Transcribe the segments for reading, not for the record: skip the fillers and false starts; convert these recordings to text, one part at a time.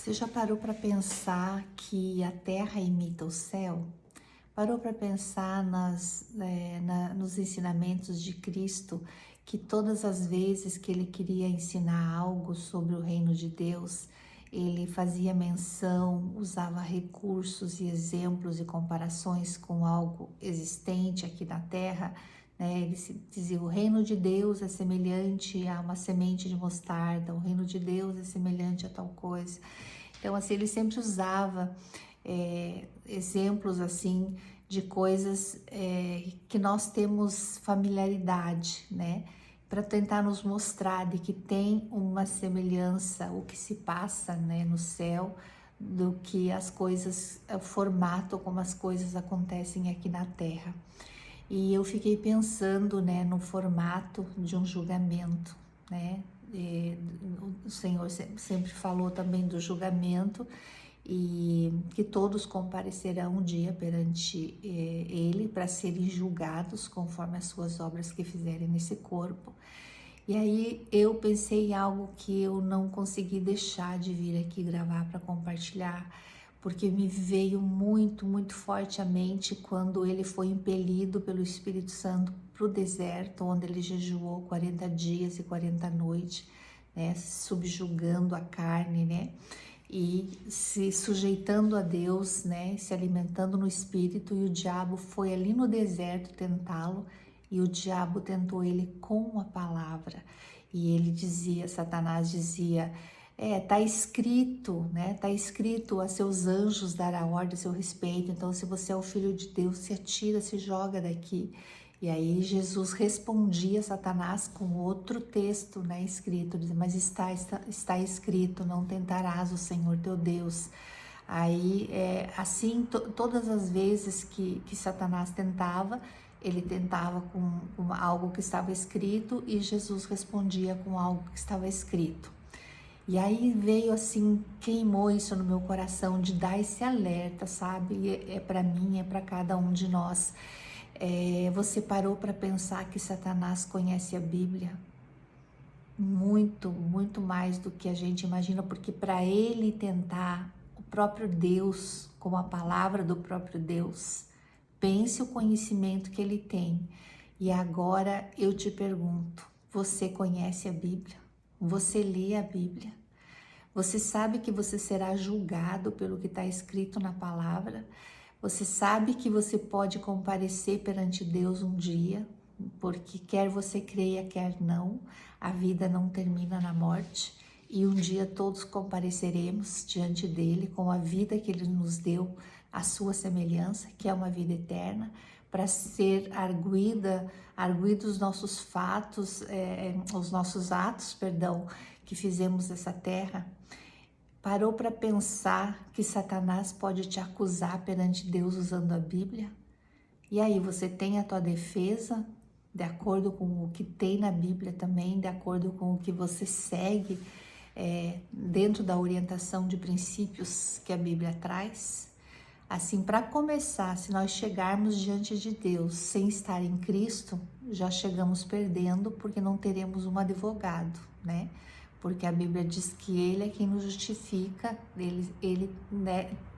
Você já parou para pensar que a terra imita o céu? Parou para pensar nos ensinamentos de Cristo, que todas as vezes que ele queria ensinar algo sobre o reino de Deus, ele fazia menção, usava recursos e exemplos e comparações com algo existente aqui na terra, né? Ele dizia: o reino de Deus é semelhante a uma semente de mostarda, o reino de Deus é semelhante a tal coisa. Então, assim, ele sempre usava exemplos assim de coisas que nós temos familiaridade, né? Para tentar nos mostrar de que tem uma semelhança, o que se passa, né, no céu, do que as coisas, o formato como as coisas acontecem aqui na Terra. E eu fiquei pensando, né, no formato de um julgamento, né? O Senhor sempre falou também do julgamento e que todos comparecerão um dia perante Ele para serem julgados conforme as suas obras que fizerem nesse corpo. E aí eu pensei em algo que eu não consegui deixar de vir aqui gravar para compartilhar, porque me veio muito, muito forte à mente quando ele foi impelido pelo Espírito Santo para o deserto, onde ele jejuou 40 dias e 40 noites, né, subjugando a carne, né, e se sujeitando a Deus, né, se alimentando no Espírito, e o diabo foi ali no deserto tentá-lo, e o diabo tentou ele com a palavra, e ele dizia, Satanás dizia, tá escrito, né, tá escrito, a seus anjos dará ordem a seu respeito, então se você é o filho de Deus, se atira, se joga daqui. E aí Jesus respondia a Satanás com outro texto, né, escrito, dizendo, mas está escrito, não tentarás o Senhor teu Deus. Aí, assim, todas as vezes que Satanás tentava, ele tentava com algo que estava escrito e Jesus respondia com algo que estava escrito. E aí veio assim, queimou isso no meu coração de dar esse alerta, sabe? É para mim, é para cada um de nós. Você parou para pensar que Satanás conhece a Bíblia? Muito, muito mais do que a gente imagina, porque para ele tentar o próprio Deus, como a palavra do próprio Deus, pense o conhecimento que ele tem. E agora eu te pergunto, você conhece a Bíblia? Você lê a Bíblia? Você sabe que você será julgado pelo que está escrito na palavra? Você sabe que você pode comparecer perante Deus um dia, porque quer você creia, quer não, a vida não termina na morte, e um dia todos compareceremos diante dele com a vida que ele nos deu, a sua semelhança, que é uma vida eterna, para ser arguidos os nossos fatos, os nossos atos, perdão, que fizemos nessa terra. Parou para pensar que Satanás pode te acusar perante Deus usando a Bíblia? E aí, você tem a tua defesa de acordo com o que tem na Bíblia também, de acordo com o que você segue dentro da orientação de princípios que a Bíblia traz? Assim, para começar, se nós chegarmos diante de Deus sem estar em Cristo, já chegamos perdendo, porque não teremos um advogado, né? Porque a Bíblia diz que Ele é quem nos justifica, Ele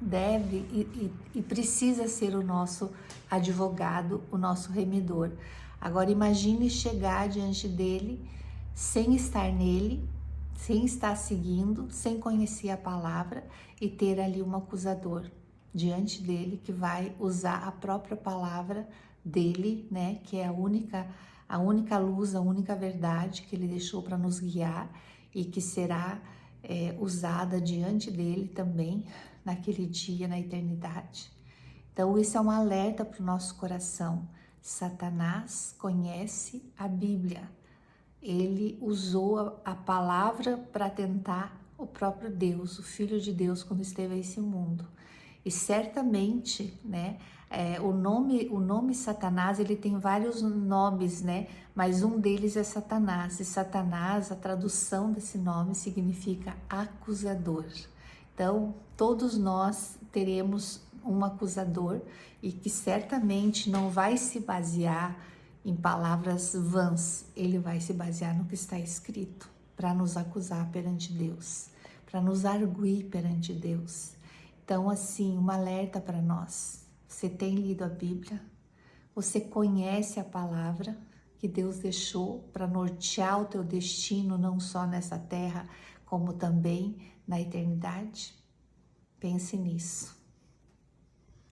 deve e precisa ser o nosso advogado, o nosso remidor. Agora imagine chegar diante dEle sem estar nele, sem estar seguindo, sem conhecer a palavra e ter ali um acusador diante dele que vai usar a própria palavra dele, né, que é a única luz, a única verdade que ele deixou para nos guiar e que será usada diante dele também naquele dia, na eternidade. Então isso é um alerta para o nosso coração. Satanás conhece a Bíblia. Ele usou a palavra para tentar o próprio Deus, o Filho de Deus, quando esteve a esse mundo. E certamente, né, o nome Satanás, ele tem vários nomes, né, mas um deles é Satanás. E Satanás, a tradução desse nome significa acusador. Então, todos nós teremos um acusador e que certamente não vai se basear em palavras vãs, ele vai se basear no que está escrito para nos acusar perante Deus. para nos arguir perante Deus. Então, assim, um alerta para nós. Você tem lido a Bíblia? Você conhece a palavra que Deus deixou para nortear o teu destino, não só nessa terra, como também na eternidade? Pense nisso.